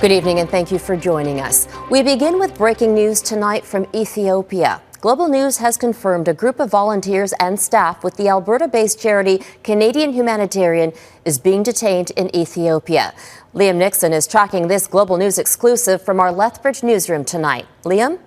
Good evening and thank you for joining us. We begin with breaking news tonight from Ethiopia. Global News has confirmed a group of volunteers and staff with the Alberta-based charity Canadian Humanitarian is being detained in Ethiopia. Liam Nixon is tracking this Global News exclusive from our Lethbridge newsroom tonight. Liam?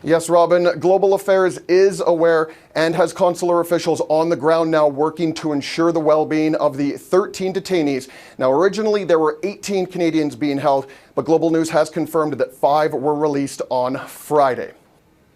Yes, Robin, Global Affairs is aware and has consular officials on the ground now working to ensure the well-being of the 13 detainees. Now, originally there were 18 Canadians being held, but Global News has confirmed that 5 were released on Friday.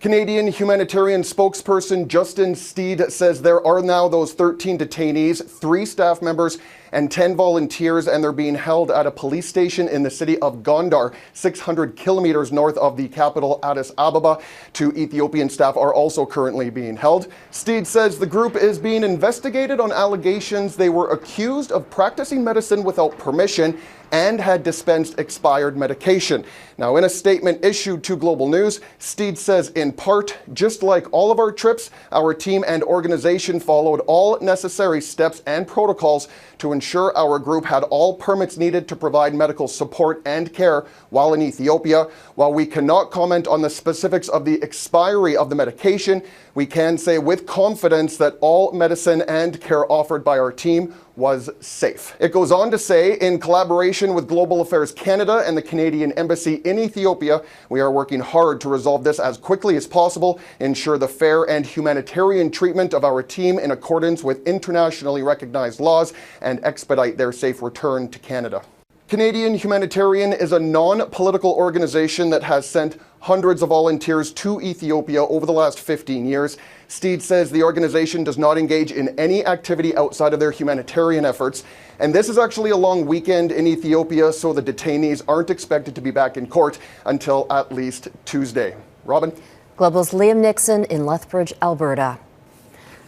Canadian Humanitarian spokesperson Justin Steed says there are now those 13 detainees, 3 staff members and 10 volunteers, and they're being held at a police station in the city of Gondar, 600 kilometers north of the capital Addis Ababa. 2 Ethiopian staff are also currently being held. Steed says the group is being investigated on allegations they were accused of practicing medicine without permission and had dispensed expired medication. Now, in a statement issued to Global News, Steed says, in part, just like all of our trips, our team and organization followed all necessary steps and protocols to ensure our group had all permits needed to provide medical support and care while in Ethiopia. While we cannot comment on the specifics of the expiry of the medication, we can say with confidence that all medicine and care offered by our team was safe. It goes on to say, in collaboration with Global Affairs Canada and the Canadian Embassy in Ethiopia, we are working hard to resolve this as quickly as possible, ensure the fair and humanitarian treatment of our team in accordance with internationally recognized laws, and expedite their safe return to Canada. Canadian Humanitarian is a non-political organization that has sent hundreds of volunteers to Ethiopia over the last 15 years. Steed says the organization does not engage in any activity outside of their humanitarian efforts. And this is actually a long weekend in Ethiopia, so the detainees aren't expected to be back in court until at least Tuesday. Robin? Global's Liam Nixon in Lethbridge, Alberta.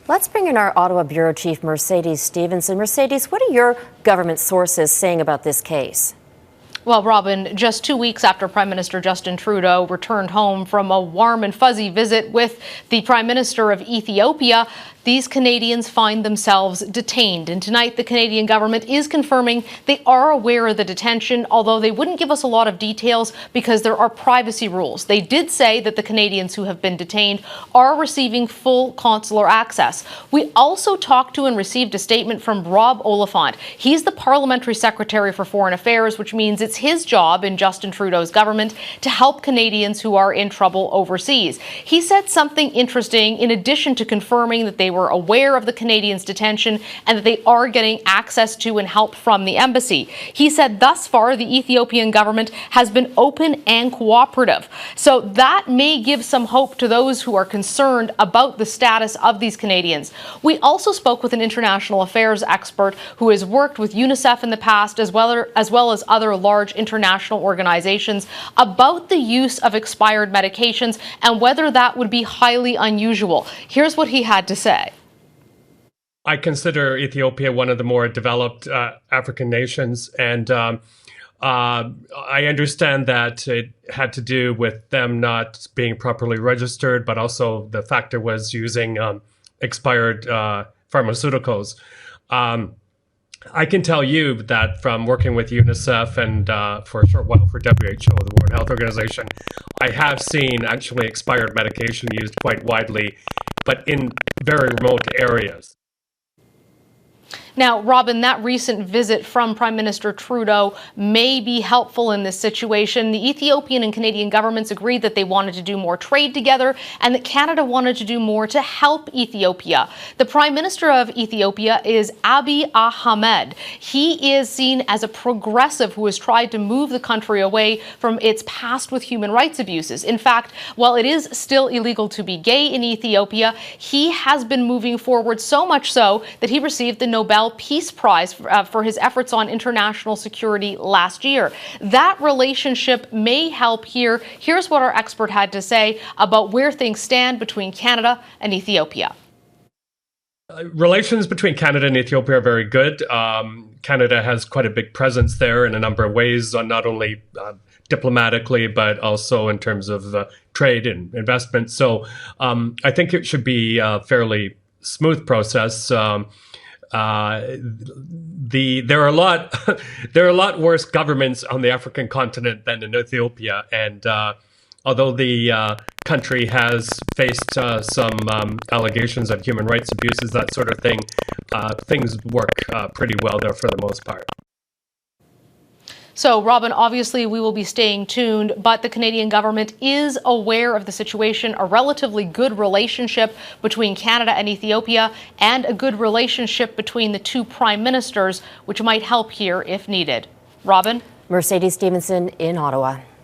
Let's bring in our Ottawa Bureau Chief, Mercedes Stephenson. Mercedes, what are your government sources saying about this case? Well, Robin, just 2 weeks after Prime Minister Justin Trudeau returned home from a warm and fuzzy visit with the Prime Minister of Ethiopia, these Canadians find themselves detained. And tonight, the Canadian government is confirming they are aware of the detention, although they wouldn't give us a lot of details because there are privacy rules. They did say that the Canadians who have been detained are receiving full consular access. We also talked to and received a statement from Rob Oliphant. He's the Parliamentary Secretary for Foreign Affairs, which means it's his job in Justin Trudeau's government to help Canadians who are in trouble overseas. He said something interesting in addition to confirming that they were aware of the Canadians' detention and that they are getting access to and help from the embassy. He said thus far the Ethiopian government has been open and cooperative. So that may give some hope to those who are concerned about the status of these Canadians. We also spoke with an international affairs expert who has worked with UNICEF in the past as well as other large international organizations about the use of expired medications and whether that would be highly unusual. Here's what he had to say. I consider Ethiopia one of the more developed African nations, and I understand that it had to do with them not being properly registered, but also the factor was using expired pharmaceuticals. I can tell you that from working with UNICEF and for a short while for WHO, the World Health Organization, I have seen actually expired medication used quite widely, but in very remote areas. Now, Robin, that recent visit from Prime Minister Trudeau may be helpful in this situation. The Ethiopian and Canadian governments agreed that they wanted to do more trade together and that Canada wanted to do more to help Ethiopia. The Prime Minister of Ethiopia is Abiy Ahmed. He is seen as a progressive who has tried to move the country away from its past with human rights abuses. In fact, while it is still illegal to be gay in Ethiopia, he has been moving forward so much so that he received the Nobel Peace Prize for his efforts on international security last year. That relationship may help here. Here's what our expert had to say about where things stand between Canada and Ethiopia. Relations between Canada and Ethiopia are very good. Canada has quite a big presence there in a number of ways, not only diplomatically, but also in terms of trade and investment. So I think it should be a fairly smooth process. there are a lot there are a lot worse governments on the African continent than in Ethiopia, and although the country has faced some allegations of human rights abuses, that sort of thing, things work pretty well there for the most part. So, Robin, obviously we will be staying tuned, but the Canadian government is aware of the situation, a relatively good relationship between Canada and Ethiopia, and a good relationship between the two prime ministers, which might help here if needed. Robin? Mercedes Stephenson in Ottawa.